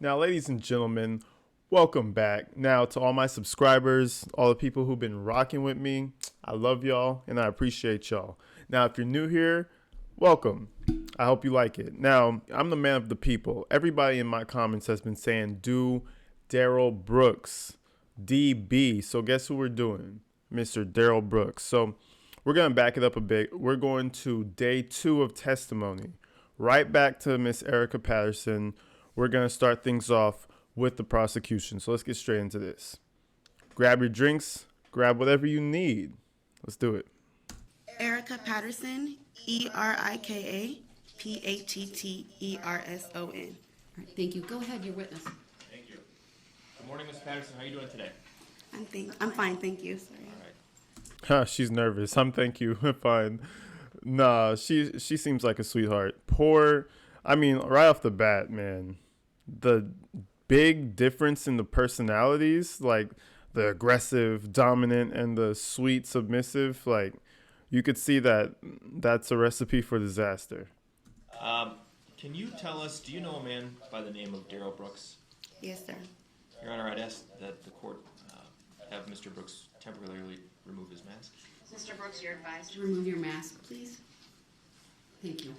Now, ladies and gentlemen, welcome back. Now, to all my subscribers, all the people who've been rocking with me, I love y'all and I appreciate y'all. Now, if you're new here, welcome. I hope you like it. Now, I'm the man of the people. Everybody in my comments has been saying, do Darrell Brooks, DB. So, guess who we're doing? Mr. Darrell Brooks. So, we're going to back it up a bit. We're going to day 2 of testimony. Right back to Miss Erika Patterson. We're going to start things off with the prosecution. So let's get straight into this. Grab your drinks. Grab whatever you need. Let's do it. Erika Patterson, Erika Patterson. All right, thank you. Go ahead, your witness. Thank you. Good morning, Ms. Patterson. How are you doing today? I'm fine, thank you. Sorry. All right. She's nervous. Thank you. Fine. Nah, she seems like a sweetheart. Right off the bat, man, the big difference in the personalities, like the aggressive, dominant, and the sweet, submissive, like you could see that that's a recipe for disaster. Can you tell us, do you know a man by the name of Darrell Brooks? Yes, sir. Your Honor, I'd ask that the court have Mr. Brooks temporarily remove his mask. Mr. Brooks, you're advised to remove your mask, please. Thank you.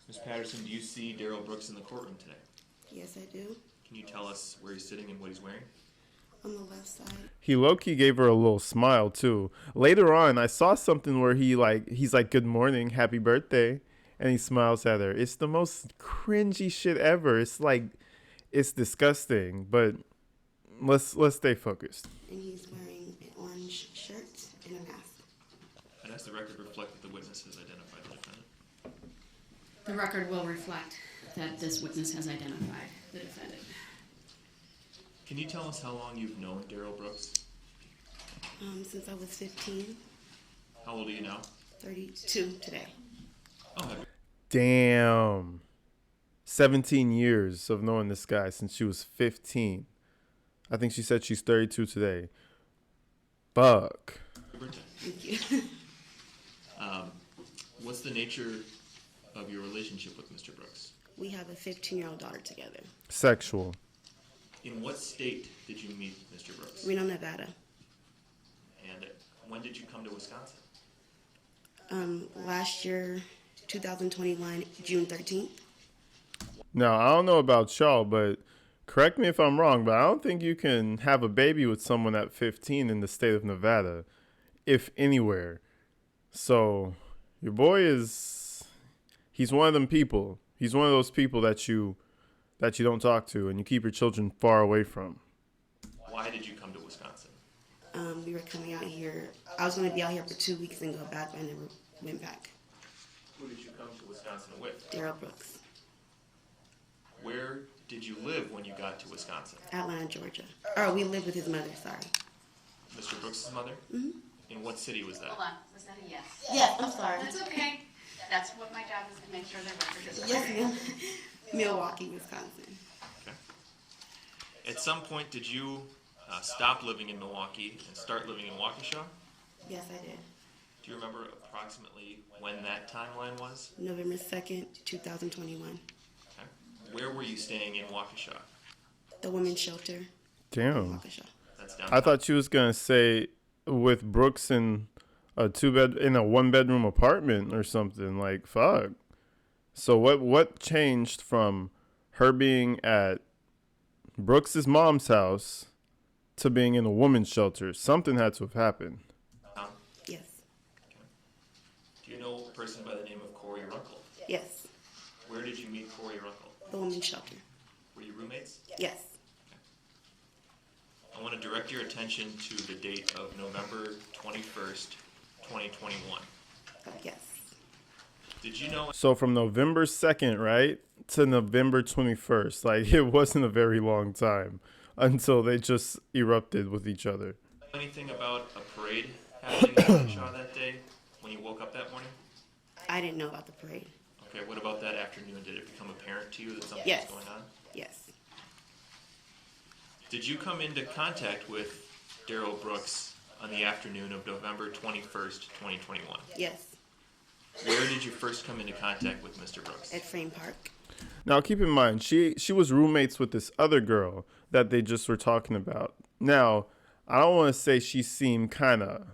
Ms. Patterson, do you see Darrell Brooks in the courtroom today? Yes, I do. Can you tell us where he's sitting and what he's wearing? On the left side. He low-key gave her a little smile too. Later on, I saw something where he's like, "Good morning, happy birthday," and he smiles at her. It's the most cringy shit ever. It's disgusting. But let's stay focused. And he's wearing an orange shirt and a mask. I'd ask the record reflect that the witness has identified the defendant. The record will reflect that this witness has identified the defendant. Can you tell us how long you've known Darrell Brooks? Since I was 15, How old are you now? 32 today. Oh, have you? Damn. 17 years of knowing this guy since she was 15. I think she said she's 32 today. Fuck. Happy birthday. Thank you. What's the nature of your relationship with Mr. Brooks? We have a 15-year-old daughter together. Sexual. In what state did you meet Mr. Brooks? Reno, Nevada. And when did you come to Wisconsin? Last year, 2021, June 13th. Now, I don't know about y'all, but correct me if I'm wrong, but I don't think you can have a baby with someone at 15 in the state of Nevada, if anywhere. So, your boy he's one of them people. He's one of those people that you don't talk to and you keep your children far away from. Why did you come to Wisconsin? We were coming out here. I was going to be out here for 2 weeks and go back, but I never went back. Who did you come to Wisconsin with? Darrell Brooks. Where did you live when you got to Wisconsin? Atlanta, Georgia. Oh, we lived with his mother, sorry. Mr. Brooks' mother? Mm-hmm. In what city was that? Hold on, was that a yes? Yes, I'm sorry. That's okay. That's what my job is, to make sure the record is Yes, correct. ma'am. Milwaukee, Wisconsin. Okay. At some point, did you stop living in Milwaukee and start living in Waukesha? Yes, I did. Do you remember approximately when that timeline was? November 2nd, 2021. Okay. Where were you staying in Waukesha? The women's shelter. Damn. Waukesha. That's downtown. I thought she was going to say with Brooks in a 1-bedroom apartment or something. Like, fuck. So what changed from her being at Brooks's mom's house to being in a woman's shelter? Something had to have happened. Yes. Okay. Do you know a person by the name of Corey Runkle? Yes. Where did you meet Corey Runkle? The women's shelter. Were you roommates? Yes. I want to direct your attention to the date of November 21st, 2021. Yes. Did you know So from November 2nd, right, to November 21st, like it wasn't a very long time until they just erupted with each other. anything about a parade happening in Waukesha that day when you woke up that morning? I didn't know about the parade. Okay, what about that afternoon? Did it become apparent to you that something Yes. was going on? Yes. Did you come into contact with Darrell Brooks on the afternoon of November 21st, 2021? Yes. Where did you first come into contact with Mr. Brooks? At Frame Park. Now, keep in mind, she was roommates with this other girl that they just were talking about. Now, I don't want to say she seemed kind of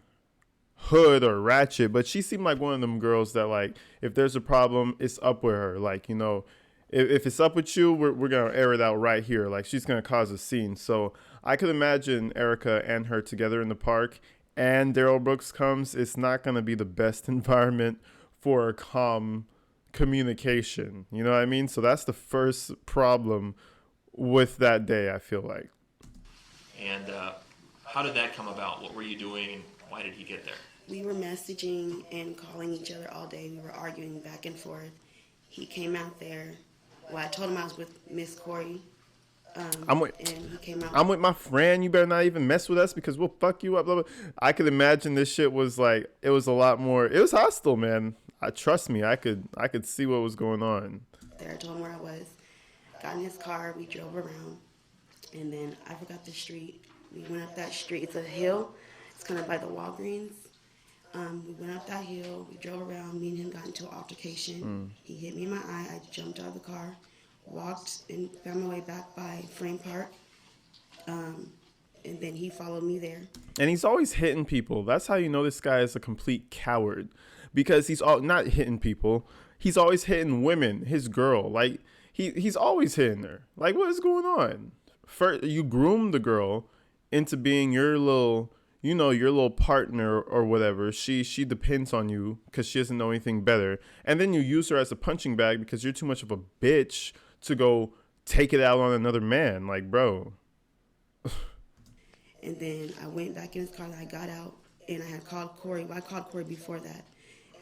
hood or ratchet, but she seemed like one of them girls that, like, if there's a problem, it's up with her. Like, you know, if it's up with you, we're going to air it out right here. Like, she's going to cause a scene. So I could imagine Erika and her together in the park, and Darrell Brooks comes. It's not going to be the best environment for a calm communication. You know what I mean? So that's the first problem with that day, I feel like. And how did that come about? What were you doing, and why did he get there? We were messaging and calling each other all day. We were arguing back and forth. He came out there. Well, I told him I was with Miss Corey. And he came out. I'm with my friend. You better not even mess with us because we'll fuck you up. Blah, blah. I could imagine this shit was like, it was a lot more. It was hostile, man. Trust me. I could see what was going on. There, I told him where I was. Got in his car. We drove around, and then I forgot the street. We went up that street. It's a hill. It's kind of by the Walgreens. We went up that hill. We drove around. Me and him got into an altercation. He hit me in my eye. I jumped out of the car, walked and found my way back by Frame Park. And then he followed me there. And he's always hitting people. That's how you know this guy is a complete coward, because he's not hitting people. He's always hitting women. His girl, like he's always hitting her. Like, what is going on? First, you groom the girl into being your little, you know, your little partner or whatever. She depends on you because she doesn't know anything better. And then you use her as a punching bag because you're too much of a bitch to go take it out on another man. Like, bro. And then I went back in his car. I got out, and I had called Corey. Well, I called Corey before that,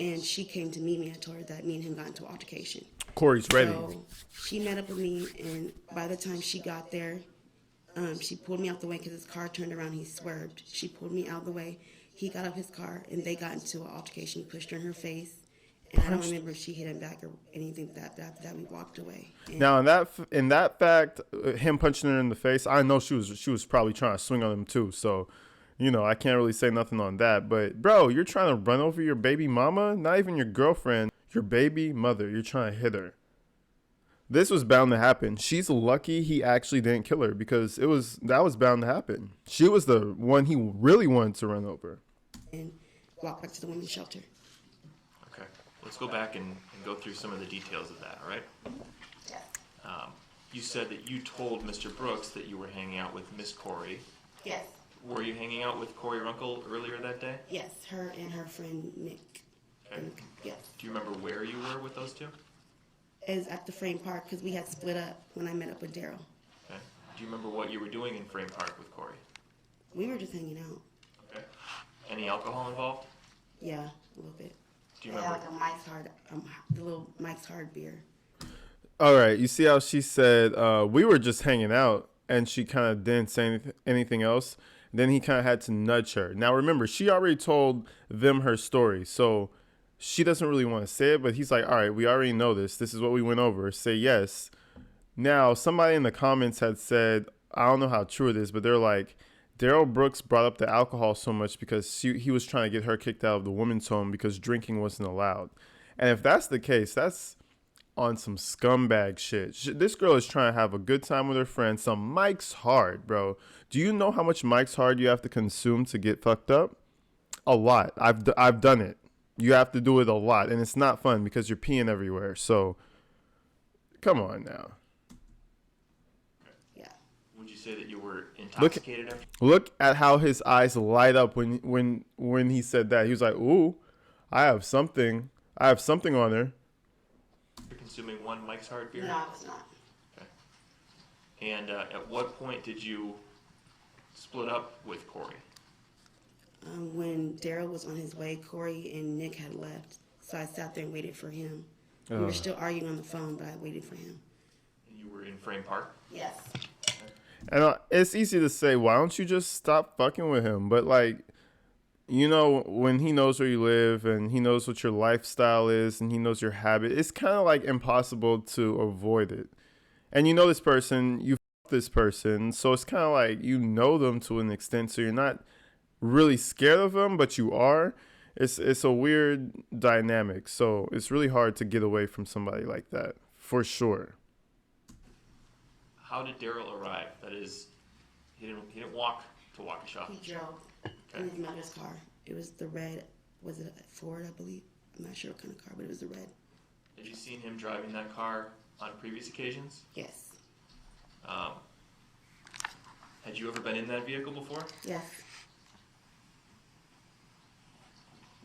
and she came to meet me. I told her that me and him got into an altercation. Corey's ready. So she met up with me, and by the time she got there, she pulled me out the way because his car turned around. He swerved. She pulled me out the way. He got up his car, and they got into an altercation. He pushed her in her face. And I don't remember if she hit him back or anything. After that, we walked away. And now, in that fact, him punching her in the face, I know she was probably trying to swing on him too. So, you know, I can't really say nothing on that. But, bro, you're trying to run over your baby mama, not even your girlfriend, your baby mother. You're trying to hit her. This was bound to happen. She's lucky he actually didn't kill her, because that was bound to happen. She was the one he really wanted to run over. and walked back to the women's shelter. Okay, let's go back and go through some of the details of that, all right? Yes. You said that you told Mr. Brooks that you were hanging out with Miss Corey. Yes. Were you hanging out with Corey Runkle earlier that day? Yes, her and her friend Nick. Okay. Yes. Do you remember where you were with those two? Is at the Frame Park because we had split up when I met up with Darrell. Okay. Do you remember what you were doing in Frame Park with Corey? We were just hanging out. Okay. Any alcohol involved? Yeah, a little bit. Do you Yeah, remember? like a Mike's Hard, the little Mike's Hard beer. All right, you see how she said we were just hanging out, and she kind of didn't say anything else. Then he kind of had to nudge her. Now remember, she already told them her story, so she doesn't really want to say it. But he's like, all right, we already know this. This is what we went over. Say yes. Now somebody in the comments had said, I don't know how true it is, but they're like, Darrell Brooks brought up the alcohol so much because he was trying to get her kicked out of the women's home because drinking wasn't allowed. And if that's the case, that's on some scumbag shit. This girl is trying to have a good time with her friends. Some Mike's Hard, bro. Do you know how much Mike's Hard you have to consume to get fucked up? A lot. I've done it. You have to do it a lot, and it's not fun because you're peeing everywhere. So, come on now. Yeah. Would you say that you were intoxicated after? Look at how his eyes light up when he said that. He was like, "Ooh, I have something. I have something on her." You're consuming one Mike's Hard beer? No, I was not. Okay. And at what point did you split up with Corey? When Darrell was on his way, Corey and Nick had left. So I sat there and waited for him. We were still arguing on the phone, but I waited for him. And you were in Frame Park? Yes. And it's easy to say, why don't you just stop fucking with him? But, like, you know, when he knows where you live and he knows what your lifestyle is and he knows your habit, it's kind of, like, impossible to avoid it. And you know this person, you f this person, so it's kind of like you know them to an extent, so you're not really scared of them, but you are. It's a weird dynamic, so it's really hard to get away from somebody like that, for sure. How did Darrell arrive? That is, he didn't walk to Waukesha. He drove in his mother's car. It was the red, was it a Ford, I believe? I'm not sure what kind of car, but it was the red. Had you seen him driving that car on previous occasions? Yes. Had you ever been in that vehicle before? Yes.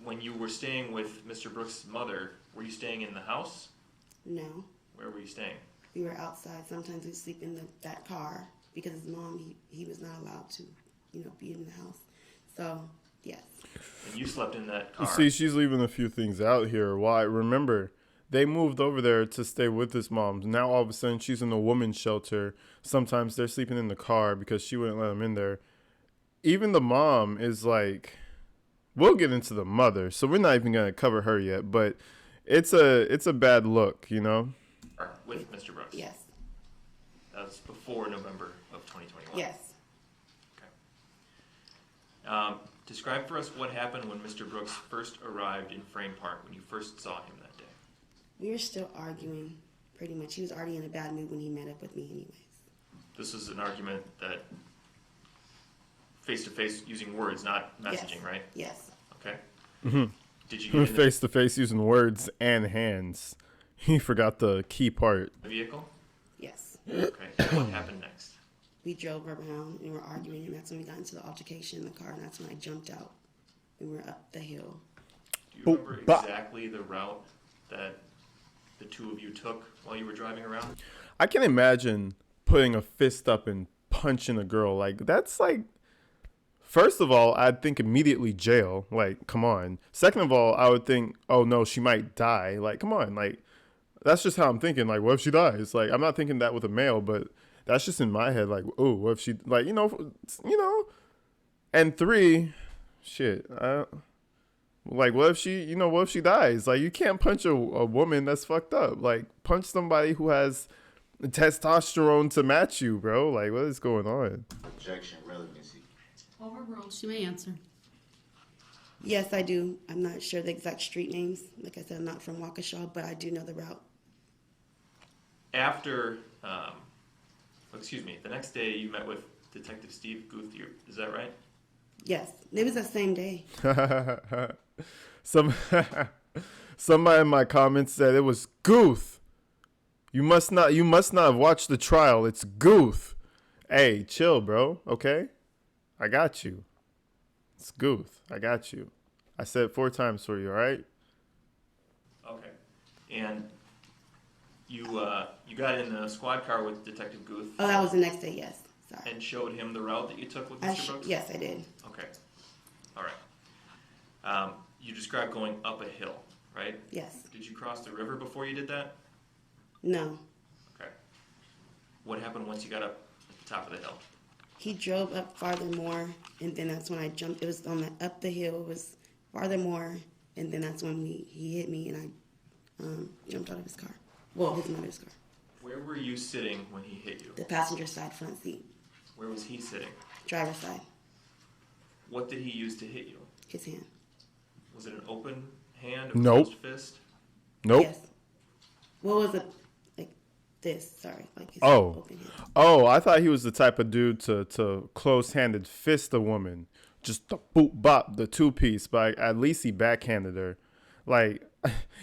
When you were staying with Mr. Brooks' mother, were you staying in the house? No. Where were you staying? We were outside. Sometimes we'd sleep in that car because his mom, he was not allowed to, be in the house. So, yes. And you slept in that You car. see, she's leaving a few things out here. Why? Remember, they moved over there to stay with his mom. Now, all of a sudden, she's in a woman's shelter. Sometimes they're sleeping in the car because she wouldn't let them in there. Even the mom is like, we'll get into the mother, so we're not even going to cover her yet, but it's a bad look, With Mr. Brooks? Yes. That was before November of 2021? Yes. Okay. Describe for us what happened when Mr. Brooks first arrived in Frame Park, when you first saw him that day. We were still arguing, pretty much. He was already in a bad mood when he met up with me anyways. This is an argument that face-to-face using words, not messaging, Yes. Right? Yes. Okay. Mm-hmm. Did you get in Face to face using words and hands. He forgot the key part. the vehicle? Yes. Okay. And what happened next? We drove around and were arguing, and that's when we got into the altercation in the car, and that's when I jumped out and we were up the hill. Do you Boop, remember bop. exactly the route that the two of you took while you were driving around? I can imagine putting a fist up and punching a girl. Like, that's like, first of all, I'd think immediately jail. Like, come on. Second of all, I would think, oh no, she might die. Like, come on. Like, that's just how I'm thinking. Like, what if she dies? Like, I'm not thinking that with a male, but that's just in my head. Like, oh, what if she, like, And three, shit. Like, what if she dies? Like, you can't punch a woman that's fucked up. Like, punch somebody who has testosterone to match you, bro. Like, what is going on? Objection, relevancy. Overruled. She may answer. Yes, I do. I'm not sure the exact street names. Like I said, I'm not from Waukesha, but I do know the route. After, the next day you met with Detective Steve Guth, is that right? Yes. It was the same day. Somebody in my comments said it was Guth. You must not have watched the trial. It's Guth. Hey, chill, bro. Okay? I got you. It's Guth. I got you. I said it 4 times for you, all right? Okay. And you got in the squad car with Detective Guth Oh, that was the next day, yes. Sorry. and showed him the route that you took with Mr. Brooks? Yes, I did. Okay. All right. You described going up a hill, right? Yes. Did you cross the river before you did that? No. Okay. What happened once you got up at the top of the hill? He drove up farther more, and then that's when I jumped. It was on the up the hill. It was farther more, and then that's when he hit me, and I jumped out of his car. Well, his mother's car. Where were you sitting when he hit you? The passenger side front seat. Where was he sitting? Driver's side. What did he use to hit you? His hand. Was it an open hand, a Nope. closed fist? Nope. Yes. What was it? Like this, sorry. Like his Oh. open hand. Oh, I thought he was the type of dude to close-handed fist a woman. Just the boop bop, the 2-piece, but at least he backhanded her. Like,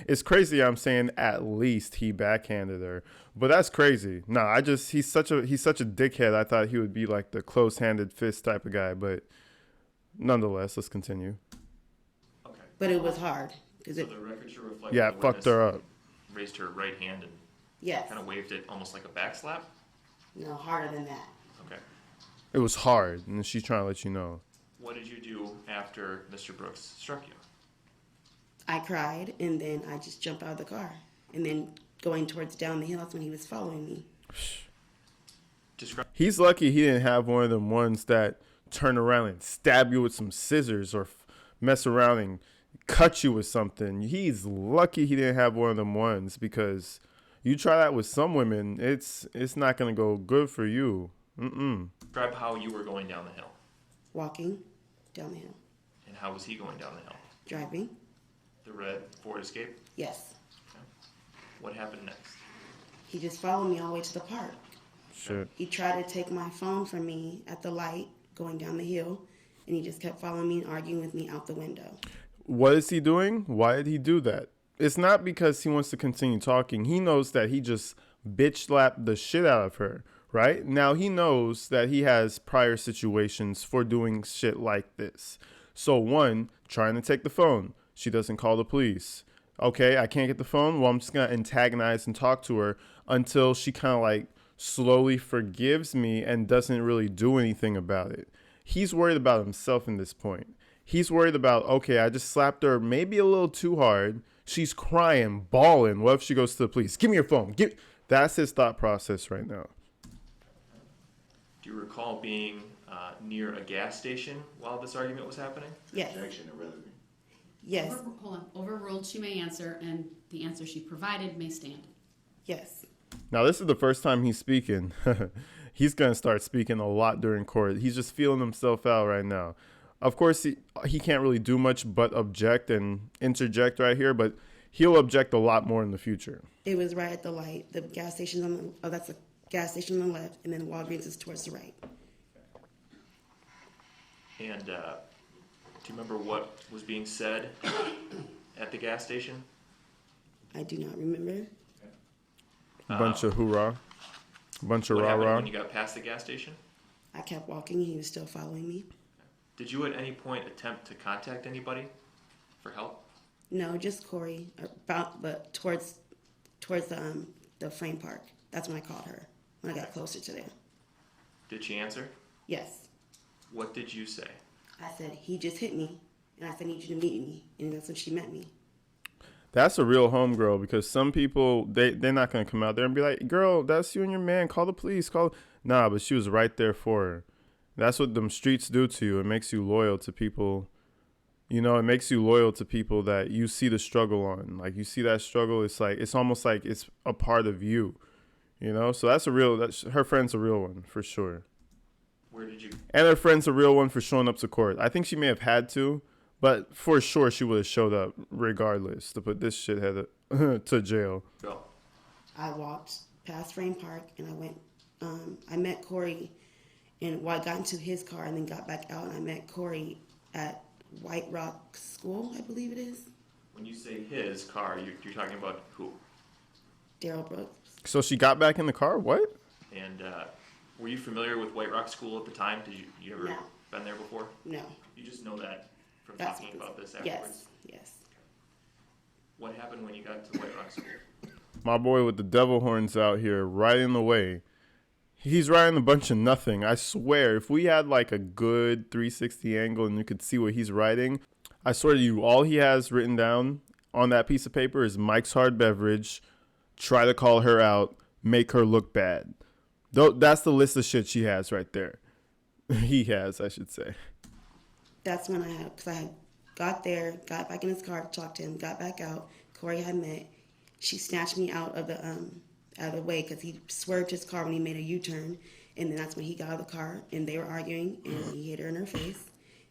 it's crazy I'm saying at least he backhanded her. But that's crazy. Nah, he's such a dickhead. I thought he would be like the close-handed fist type of guy, but nonetheless, let's continue. Okay. But it was hard. Cause So it, the record should reflect Yeah, the it fucked witness her up. raised her right hand and yes. kind of waved it almost like a backslap? No, harder than that. Okay. It was hard, and she's trying to let you know. What did you do after Mr. Brooks struck you? I cried, and then I just jumped out of the car. And then going towards down the hill, that's when he was following me. Describe. He's lucky he didn't have one of them ones that turn around and stab you with some scissors or mess around and cut you with something. He's lucky he didn't have one of them ones, because you try that with some women, it's not going to go good for you. Describe how you were going down the hill. Walking down the hill. And how was he going down the hill? Driving. The red Ford Escape? Yes. Okay. What happened next? He just followed me all the way to the park. Shit. He tried to take my phone from me at the light going down the hill, and he just kept following me and arguing with me out the window. What is he doing? Why did he do that? It's not because he wants to continue talking. He knows that he just bitch slapped the shit out of her, right? Now he knows that he has prior situations for doing shit like this. So one, trying to take the phone. She doesn't call the police. Okay, I can't get the phone. Well, I'm just going to antagonize and talk to her until she kind of like slowly forgives me and doesn't really do anything about it. He's worried about himself in this point. He's worried about, okay, I just slapped her maybe a little too hard. She's crying, bawling. What if she goes to the police? Give me your phone. That's his thought process right now. Do you recall being near a gas station while this argument was happening? Yes. Yes. Hold on. Overruled, she may answer, and the answer she provided may stand. Yes. Now, this is the first time he's speaking. He's going to start speaking a lot during court. He's just feeling himself out right now. Of course, he can't really do much but object and interject right here, but he'll object a lot more in the future. It was right at the light. The gas station's on the, that's the gas station on the left, and then Walgreens is towards the right. And do you remember what was being said at the gas station? I do not remember. A bunch of hoorah. A bunch of What happened rah-rah. when you got past the gas station? I kept walking, and he was still following me. Did you at any point attempt to contact anybody for help? No, just Corey, but towards the frame park. That's when I called her, when I got closer to there. Did she answer? Yes. What did you say? I said, he just hit me, and I said, I need you to meet me. And that's when she met me. That's a real homegirl, because some people, they're not going to come out there and be like, girl, that's you and your man. Call the police. Nah, but she was right there for her. That's what them streets do to you. It makes you loyal to people. You know, it makes you loyal to people that you see the struggle on. Like, you see that struggle, it's almost like it's a part of you. You know? So her friend's a real one, for sure. Where did you? And her friend's a real one for showing up to court. I think she may have had to, but for sure she would have showed up regardless to put this shithead to jail. Go. I walked past Frame Park, and I went, I met Corey, and I got into his car and then got back out, and I met Corey at White Rock School, I believe it is. When you say his car, you're talking about who? Darrell Brooks. So she got back in the car? What? And were you familiar with White Rock School at the time? Did you ever No. been there before? No. You just know that from That's talking what about this Yes, afterwards? yes. What happened when you got to White Rock School? My boy with the devil horns out here right in the way. He's writing a bunch of nothing. I swear, if we had like a good 360 angle and you could see what he's writing, I swear to you, all he has written down on that piece of paper is Mike's Hard Beverage, try to call her out, make her look bad. That's the list of shit she has right there. He has, I should say. That's when because I had got there, got back in his car, talked to him, got back out. Corey had met. She snatched me out of the way because he swerved his car when he made a U-turn, and then that's when he got out of the car and they were arguing, and he hit her in her face,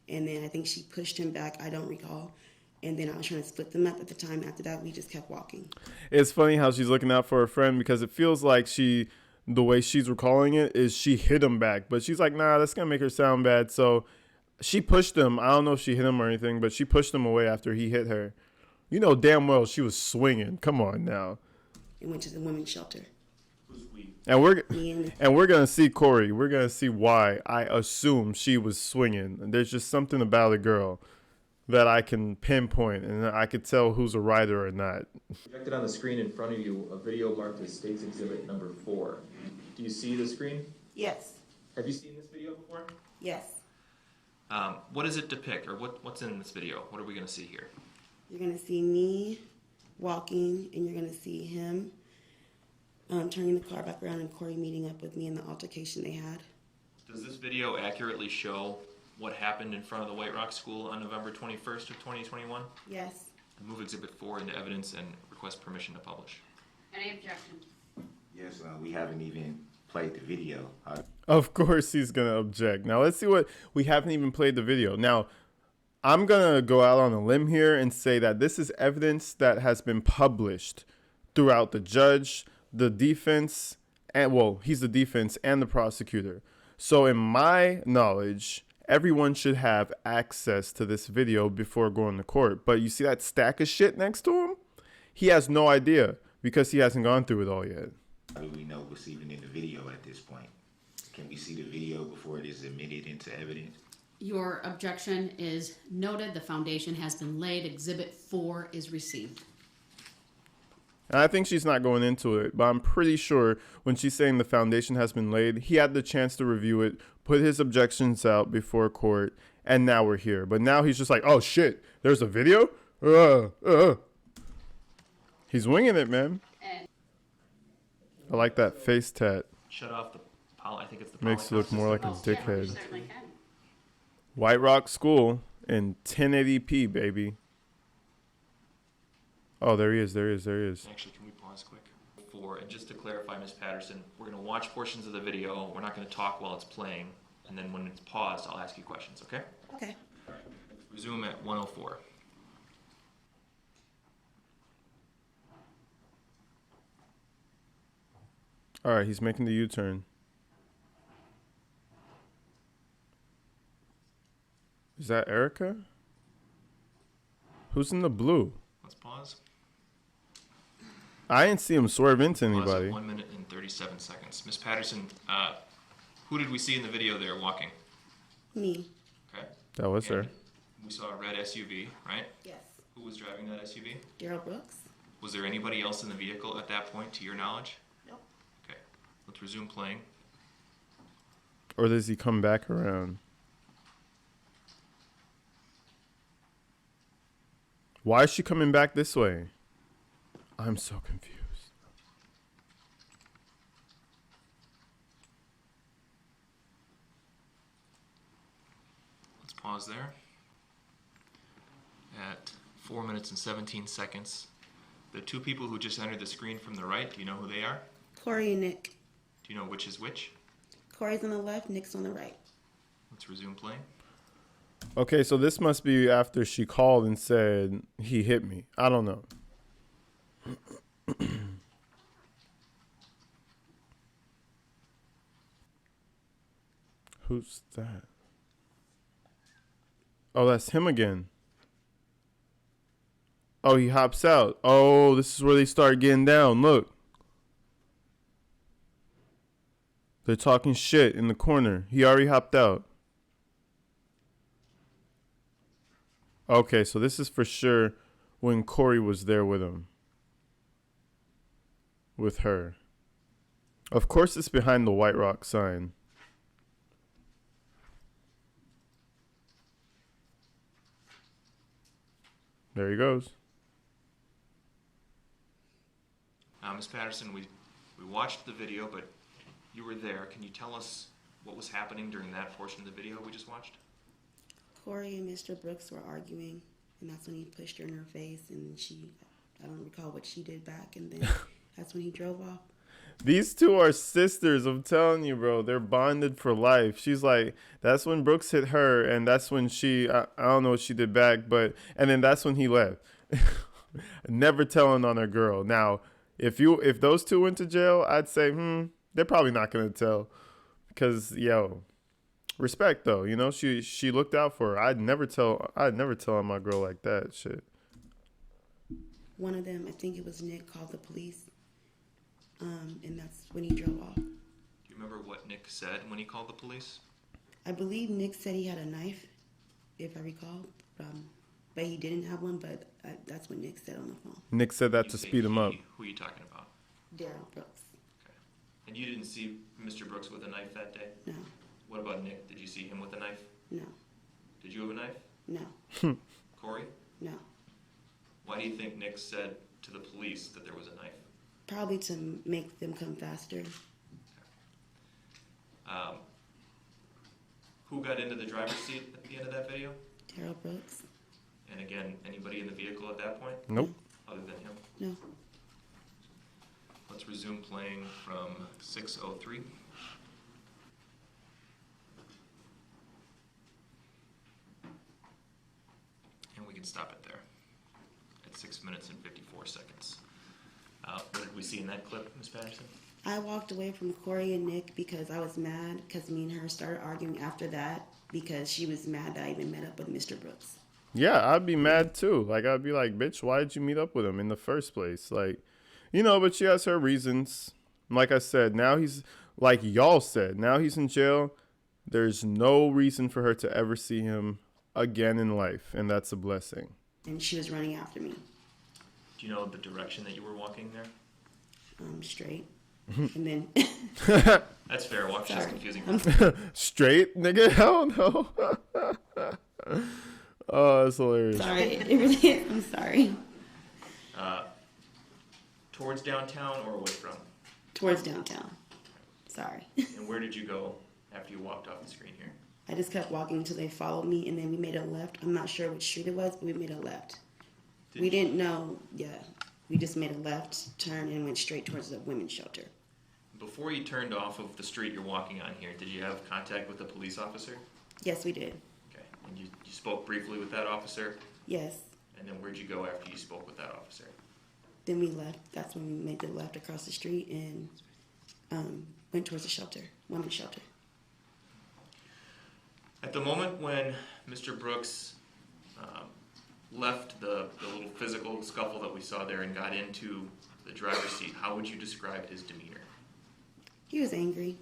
and then I think she pushed him back. I don't recall. And then I was trying to split them up at the time. After that, we just kept walking. It's funny how she's looking out for her friend, because it feels like the way she's recalling it is she hit him back, but she's like, nah, that's gonna make her sound bad. So she pushed him. I don't know if she hit him or anything, but she pushed him away after he hit her. You know damn well she was swinging. Come on now. And went to the women's shelter. Who's we? And Me we're gonna see Corey. We're gonna see why I assume she was swinging. There's just something about a girl that I can pinpoint, and I could tell who's a rider or not. Projected on the screen in front of you, a video marked as State's Exhibit number 4. Do you see the screen? Yes. Have you seen this video before? Yes. What does it depict, or what's in this video? What are we going to see here? You're going to see me walking, and you're going to see him turning the car back around and Corey meeting up with me in the altercation they had. Does this video accurately show what happened in front of the White Rock School on November 21st of 2021? Yes. I move Exhibit 4 into evidence and request permission to publish. Any objection? Yes, we haven't even played the video. Of course he's going to object. Now let's see we haven't even played the video. Now, I'm going to go out on a limb here and say that this is evidence that has been published throughout the judge, the defense, and well, he's the defense and the prosecutor. So in my knowledge, everyone should have access to this video before going to court. But you see that stack of shit next to him? He has no idea because he hasn't gone through it all yet. How do we know what's even in the video at this point? Can we see the video before it is admitted into evidence? Your objection is noted. The foundation has been laid. Exhibit 4 is received. And I think she's not going into it, but I'm pretty sure when she's saying the foundation has been laid, he had the chance to review it, put his objections out before court, and now we're here. But now he's just like, oh shit, there's a video? He's winging it, man. I like that face tat. Shut off the I think it's the Makes you look more like a Oh, yeah, you dickhead. certainly can. White Rock School in 1080p, baby. Oh, there he is. Actually, can we pause quick? And just to clarify, Ms. Patterson, we're going to watch portions of the video. We're not going to talk while it's playing. And then when it's paused, I'll ask you questions, okay? Okay. Resume at 104. All right, he's making the U-turn. Is that Erika? Who's in the blue? Let's pause. I didn't see him swerve into Pause anybody. at 1 minute and 37 seconds. Ms. Patterson, who did we see in the video there walking? Me. Okay. That was her. And we saw a red SUV, right? Yes. Who was driving that SUV? Darrell Brooks. Was there anybody else in the vehicle at that point, to your knowledge? Nope. Okay. Let's resume playing. Or does he come back around? Why is she coming back this way? I'm so confused. Let's pause there. At 4 minutes and 17 seconds. The two people who just entered the screen from the right, do you know who they are? Corey and Nick. Do you know which is which? Corey's on the left, Nick's on the right. Let's resume playing. Okay, so this must be after she called and said he hit me. I don't know. Who's that? Oh, that's him again. Oh, he hops out. Oh, this is where they start getting down. Look. They're talking shit in the corner. He already hopped out. Okay, so this is for sure when Corey was there with him. With her. Of course it's behind the White Rock sign. There he goes. Ms. Patterson, we watched the video, but you were there. Can you tell us what was happening during that portion of the video we just watched? Corey and Mr. Brooks were arguing, and that's when he pushed her in her face, and I don't recall what she did back, and then that's when he drove off. These two are sisters, I'm telling you, bro. They're bonded for life. She's like, that's when Brooks hit her, and that's when I don't know what she did back, and then that's when he left. Never telling on her girl. Now, if those two went to jail, I'd say, they're probably not gonna tell. Because, respect though, she looked out for her. I'd never tell on my girl like that shit. One of them, I think it was Nick, called the police, and that's when he drove off. Do you remember what Nick said when he called the police? I believe Nick said he had a knife, if I recall, but he didn't have one, but that's what Nick said on the phone. Nick said that You to say speed him up. Who are you talking about? Darrell Brooks. Okay. And you didn't see Mr. Brooks with a knife that day? No. What about Nick? Did you see him with a knife? No. Did you have a knife? No. Corey? No. Why do you think Nick said to the police that there was a knife? Probably to make them come faster. Who got into the driver's seat at the end of that video? Darrell Brooks. And again, anybody in the vehicle at that point? Nope. Other than him? No. Let's resume playing from 6:03. And we can stop it there at 6 minutes and 54 seconds. What did we see in that clip, Ms. Patterson? I walked away from Corey and Nick because I was mad because me and her started arguing after that because she was mad that I even met up with Mr. Brooks. Yeah, I'd be mad too. Like, I'd be like, bitch, why did you meet up with him in the first place? Like, you know, but she has her reasons. Like I said, now he's, like y'all said, now he's in jail. There's no reason for her to ever see him again in life, and that's a blessing. And she was running after me, Do you know the direction that you were walking there? straight. And then That's fair. Walk just Sorry. confusing. Straight, nigga? Hell no. Oh, that's hilarious. sorry, it really is. I'm sorry. Towards downtown or away from? Towards downtown. Sorry. And where did you go after you walked off the screen here? I just kept walking until they followed me, and then we made a left. I'm not sure which street it was, but we made a left. We didn't know. Yeah, we just made a left turn and went straight towards the women's shelter. Before you turned off of the street you're walking on here, did you have contact with a police officer? Yes, we did. Okay. And you spoke briefly with that officer? Yes. And then where'd you go after you spoke with that officer? Then we left. That's when we made the left across the street and went towards the shelter, women's shelter. At the moment when Mr. Brooks left the little physical scuffle that we saw there and got into the driver's seat, how would you describe his demeanor? He was angry.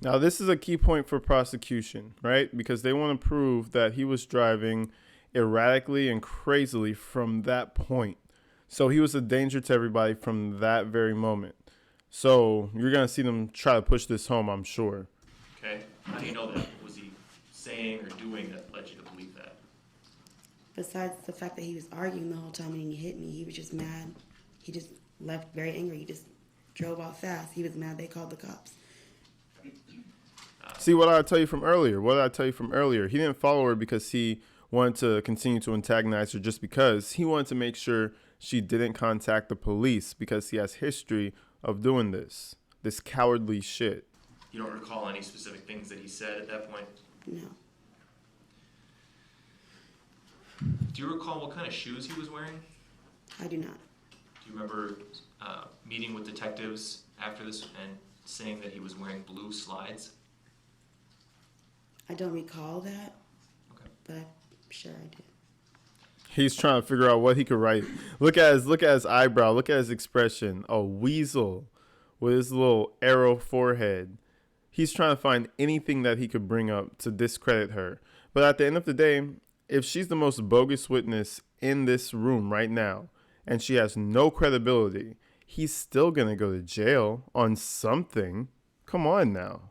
Now, this is a key point for prosecution, right? Because they want to prove that he was driving erratically and crazily from that point. So he was a danger to everybody from that very moment. So you're going to see them try to push this home, I'm sure. Okay. How do you know that? What was he saying or doing that led you to believe that? Besides the fact that he was arguing the whole time and he hit me, he was just mad. He just left very angry. He just drove off fast. He was mad they called the cops. See what I tell you from earlier. What did I tell you from earlier? He didn't follow her because he wanted to continue to antagonize her, just because he wanted to make sure she didn't contact the police, because he has history of doing this cowardly shit. You don't recall any specific things that he said at that point? No. Do you recall what kind of shoes he was wearing? I do not. Do you remember meeting with detectives after this and saying that he was wearing blue slides? I don't recall that, Okay. but I'm sure I did. He's trying to figure out what he could write. Look at his eyebrow. Look at his expression. A weasel with his little arrow forehead. He's trying to find anything that he could bring up to discredit her. But at the end of the day, if she's the most bogus witness in this room right now and she has no credibility, he's still going to go to jail on something. Come on now.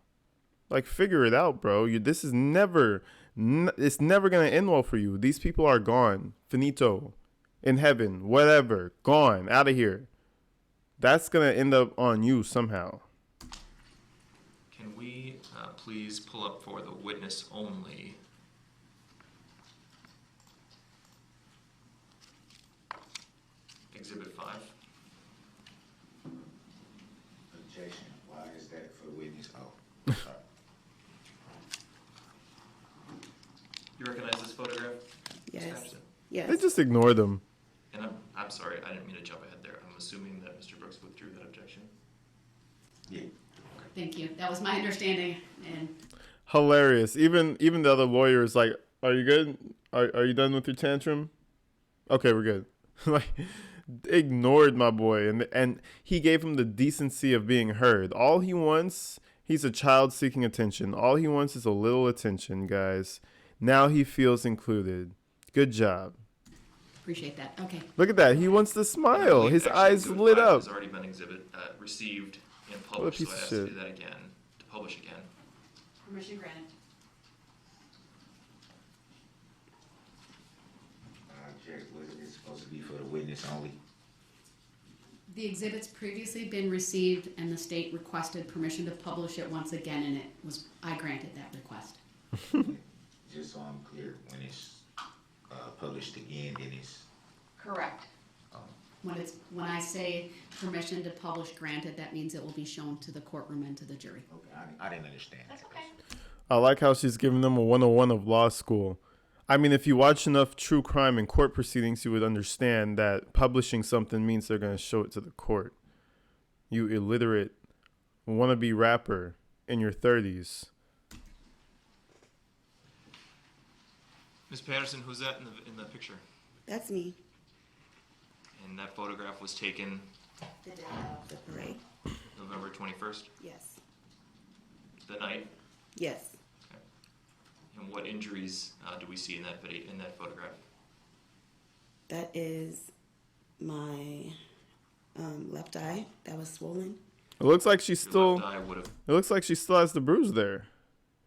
Like, figure it out, bro. This is never, it's never going to end well for you. These people are gone. Finito. In heaven. Whatever. Gone. Out of here. That's going to end up on you somehow. Can we please pull up for the witness only? Exhibit 5. Objection. Why is that for witness? Oh, sorry. You recognize this photograph? Ms. Yes. Patterson? Yes. They just ignored them. And I'm sorry, I didn't mean to jump ahead there. I'm assuming that Mr. Brooks withdrew that objection. Yeah. Thank you. That was my understanding. And Hilarious. Even the other lawyer is like, "Are you good? Are you done with your tantrum? Okay, we're good." Like, ignored my boy, and he gave him the decency of being heard. All he wants, he's a child seeking attention. All he wants is a little attention, guys. Now he feels included. Good job. appreciate that. Okay. Look at that. He wants to smile. His Actually, eyes Exhibit lit 5 up. has already been received and published, piece so I of have to shit. do that again, to publish again. Permission granted. I object. Wasn't it supposed to be for the witness only? The exhibit's previously been received and the state requested permission to publish it once again, and I granted that request. Just so I'm clear, when it's published again, then it's, Correct. When I say permission to publish granted, that means it will be shown to the courtroom and to the jury. okay, I didn't understand. That's okay. I like how she's giving them a 101 of law school. I mean, if you watch enough true crime and court proceedings, you would understand that publishing something means they're going to show it to the court. You illiterate wannabe rapper in your 30s. Ms. Patterson, who's that in the picture? That's me. And that photograph was taken The day of the parade. November 21st, Yes. the night. Yes. And what injuries do we see in that video, in that photograph? That is my left eye that was swollen. It looks like she's Your still. left eye would have. It looks like she still has the bruise there.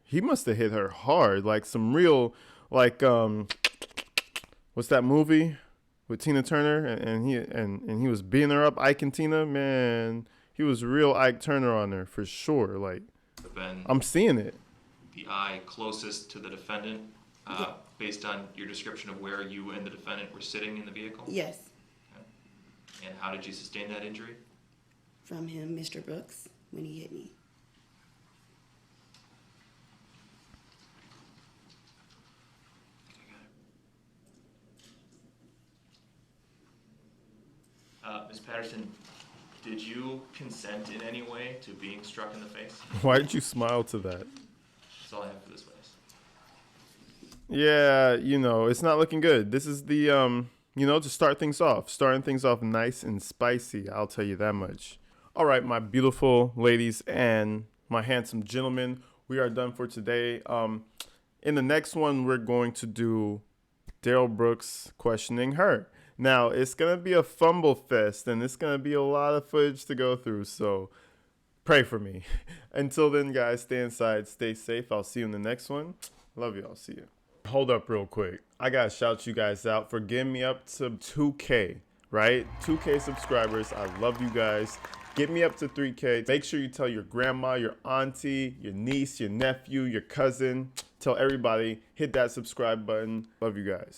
He must have hit her hard, like some real, like what's that movie with Tina Turner and he was beating her up, Ike and Tina. Man, he was real Ike Turner on her for sure. Like Been I'm seeing it. the eye closest to the defendant, based on your description of where you and the defendant were sitting in the vehicle? Yes. And how did you sustain that injury? From him, Mr. Brooks, when he hit me. Ms. Patterson, did you consent in any way to being struck in the face? Why did you smile to that? That's all I have for this witness. Yeah, it's not looking good. This is the to start things off. Starting things off nice and spicy, I'll tell you that much. All right, my beautiful ladies and my handsome gentlemen, we are done for today. In the next one, we're going to do Darrell Brooks questioning her. Now, it's going to be a fumble fest, and it's going to be a lot of footage to go through, so pray for me. Until then, guys, stay inside, stay safe. I'll see you in the next one. Love you. I'll see you. Hold up real quick. I got to shout you guys out for getting me up to 2K, right? 2K subscribers. I love you guys. Get me up to 3K. Make sure you tell your grandma, your auntie, your niece, your nephew, your cousin. Tell everybody. Hit that subscribe button. Love you guys.